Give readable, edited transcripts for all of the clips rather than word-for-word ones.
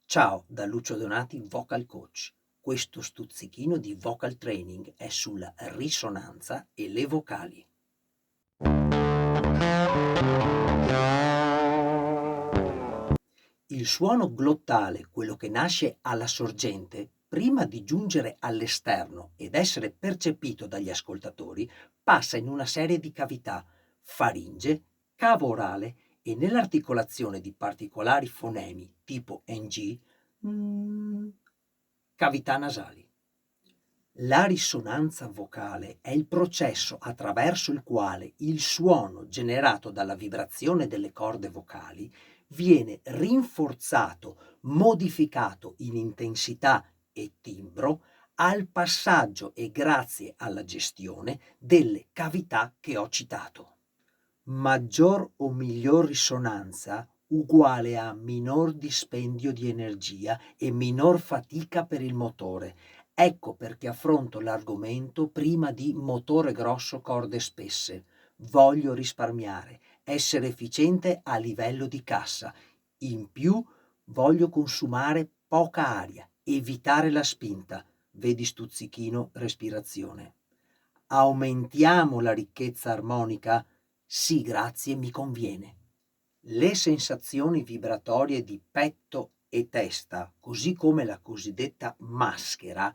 Ciao da Lucio Donati, Vocal Coach. Questo stuzzichino di vocal training è sulla risonanza e le vocali. Il suono glottale, quello che nasce alla sorgente, prima di giungere all'esterno ed essere percepito dagli ascoltatori, passa in una serie di cavità: faringe, cavo orale e nell'articolazione di particolari fonemi tipo NG, cavità nasali. La risonanza vocale è il processo attraverso il quale il suono generato dalla vibrazione delle corde vocali viene rinforzato, modificato in intensità e timbro al passaggio e grazie alla gestione delle cavità che ho citato. Maggior o miglior risonanza uguale a minor dispendio di energia e minor fatica per il motore. Ecco perché affronto l'argomento prima di motore grosso, corde spesse. Voglio risparmiare, essere efficiente a livello di cassa. In più voglio consumare poca aria, evitare la spinta. Vedi stuzzichino, respirazione. Aumentiamo la ricchezza armonica? Sì, grazie, mi conviene. Le sensazioni vibratorie di petto e testa, così come la cosiddetta maschera,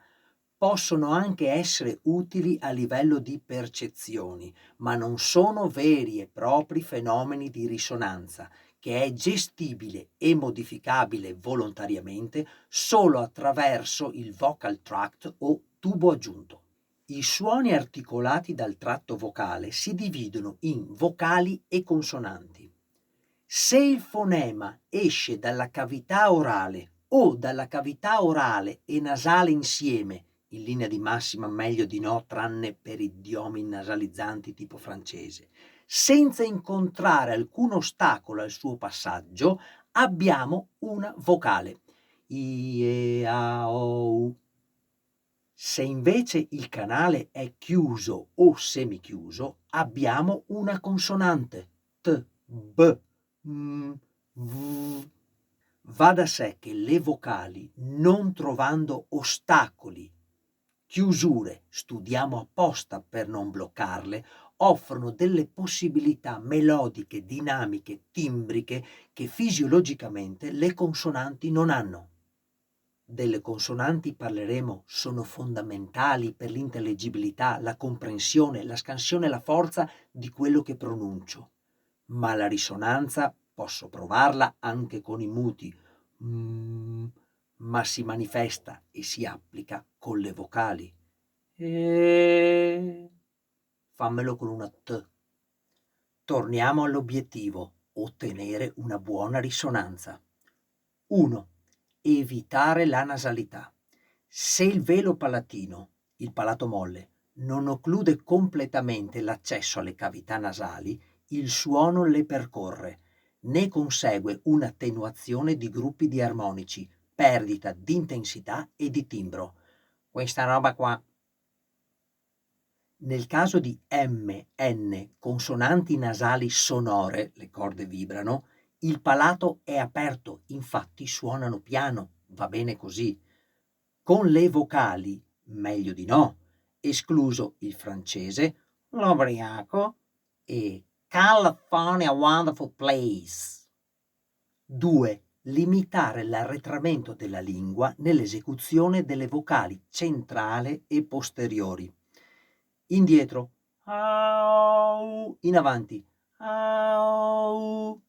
possono anche essere utili a livello di percezioni, ma non sono veri e propri fenomeni di risonanza, che è gestibile e modificabile volontariamente solo attraverso il vocal tract o tubo aggiunto. I suoni articolati dal tratto vocale si dividono in vocali e consonanti. Se il fonema esce dalla cavità orale o dalla cavità orale e nasale insieme, in linea di massima meglio di no, tranne per idiomi nasalizzanti tipo francese, senza incontrare alcun ostacolo al suo passaggio, abbiamo una vocale. I, E, A, O, U. Se invece il canale è chiuso o semichiuso, abbiamo una consonante T, B, M, V. Va da sé che le vocali, non trovando ostacoli, chiusure, studiamo apposta per non bloccarle, offrono delle possibilità melodiche, dinamiche, timbriche che fisiologicamente le consonanti non hanno. Delle consonanti parleremo, sono fondamentali per l'intellegibilità, la comprensione, la scansione e la forza di quello che pronuncio. Ma la risonanza posso provarla anche con i muti, ma si manifesta e si applica con le vocali. Fammelo con una T. Torniamo all'obiettivo, ottenere una buona risonanza. 1. Evitare la nasalità. Se il velo palatino, il palato molle, non occlude completamente l'accesso alle cavità nasali, il suono le percorre. Ne consegue un'attenuazione di gruppi di armonici, perdita di intensità e di timbro. Questa roba qua. Nel caso di M, N, consonanti nasali sonore, le corde vibrano, il palato è aperto, infatti suonano piano, va bene così. Con le vocali, meglio di no, escluso il francese, l'ubriaco e California Wonderful Place. 2. Limitare l'arretramento della lingua nell'esecuzione delle vocali centrale e posteriori. Indietro, au, in avanti, au,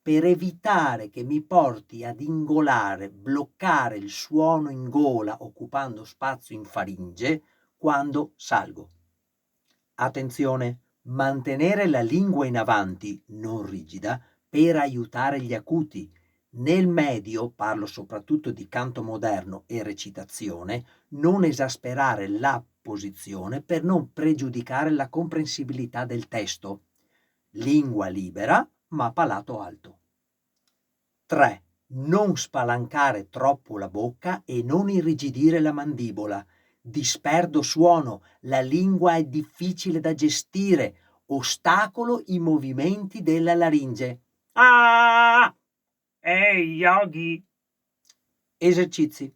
per evitare che mi porti ad ingolare, bloccare il suono in gola occupando spazio in faringe quando salgo. Attenzione, mantenere la lingua in avanti, non rigida, per aiutare gli acuti. Nel medio, parlo soprattutto di canto moderno e recitazione, non esasperare la posizione per non pregiudicare la comprensibilità del testo. Lingua libera, ma palato alto. 3. Non spalancare troppo la bocca e non irrigidire la mandibola. Disperdo suono, la lingua è difficile da gestire, ostacolo i movimenti della laringe. Ah! Ehi, Yogi! Esercizi.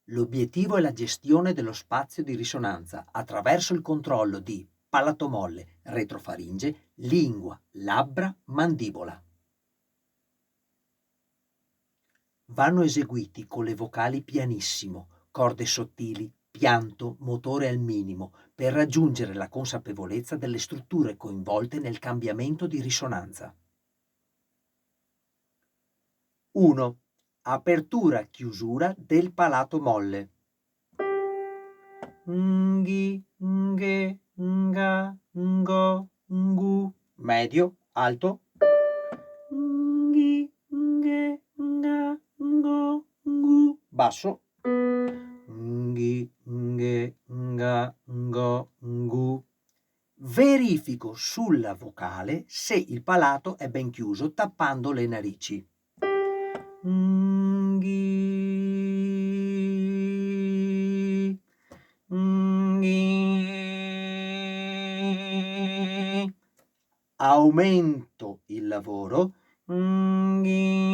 L'obiettivo è la gestione dello spazio di risonanza attraverso il controllo di palato molle, retrofaringe, lingua, labbra, mandibola. Vanno eseguiti con le vocali pianissimo, corde sottili, pianto, motore al minimo, per raggiungere la consapevolezza delle strutture coinvolte nel cambiamento di risonanza. 1. Apertura-chiusura del palato molle. Nghi, nghe, nga, ngo, ngu. Medio, alto. Nghi, nghe, nga, ngo, ngu. Basso. Nghi, nghe, nga, ngo, ngu. Verifico sulla vocale se il palato è ben chiuso tappando le narici. Nghi, nghi. Aumento il lavoro. Nghi.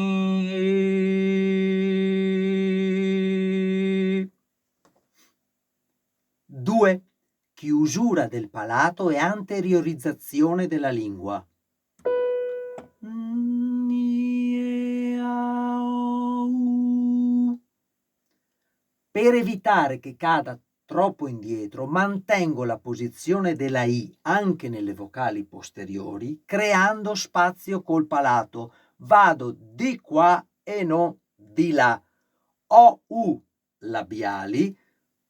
2. Chiusura del palato e anteriorizzazione della lingua. Per evitare che cada troppo indietro, mantengo la posizione della I anche nelle vocali posteriori, creando spazio col palato. Vado di qua e non di là. Ho U labiali.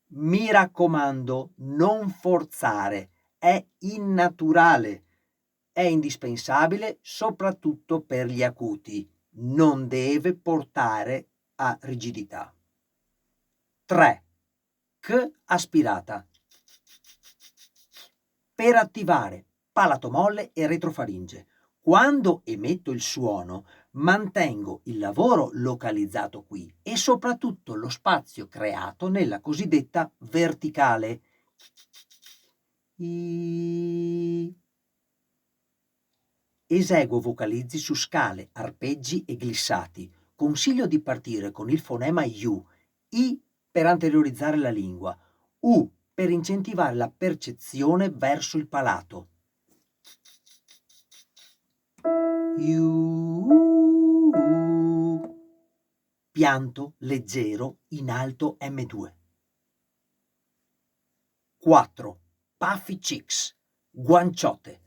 Mi raccomando, non forzare. È innaturale. È indispensabile soprattutto per gli acuti. Non deve portare a rigidità. 3. C aspirata. Per attivare palato molle e retrofaringe. Quando emetto il suono, mantengo il lavoro localizzato qui e soprattutto lo spazio creato nella cosiddetta verticale. Eseguo vocalizzi su scale, arpeggi e glissati. Consiglio di partire con il fonema U, I per anteriorizzare la lingua, U per incentivare la percezione verso il palato. Pianto leggero in alto M2. 4. Puffy cheeks, guanciotte.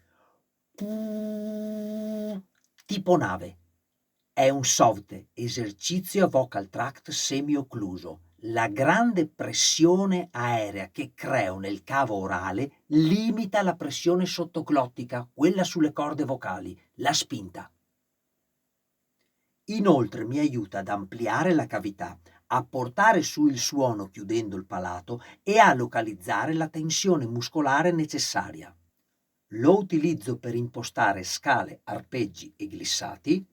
Tipo nave. È un soft esercizio a vocal tract semi-occluso. La grande pressione aerea che creo nel cavo orale limita la pressione sottoglottica, quella sulle corde vocali, la spinta. Inoltre mi aiuta ad ampliare la cavità, a portare su il suono chiudendo il palato e a localizzare la tensione muscolare necessaria. Lo utilizzo per impostare scale, arpeggi e glissati.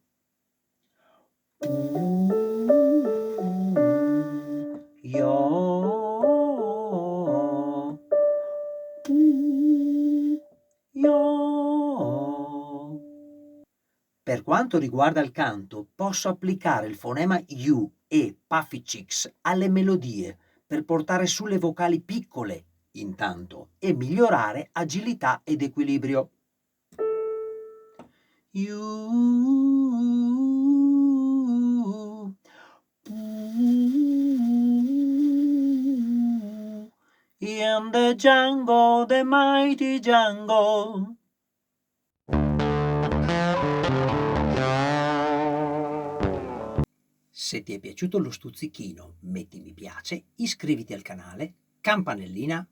Per quanto riguarda il canto, posso applicare il fonema U e Puffy cheeks alle melodie per portare su le vocali piccole intanto e migliorare agilità ed equilibrio. In the jungle, the mighty jungle. Se ti è piaciuto lo stuzzichino, metti mi piace, iscriviti al canale, campanellina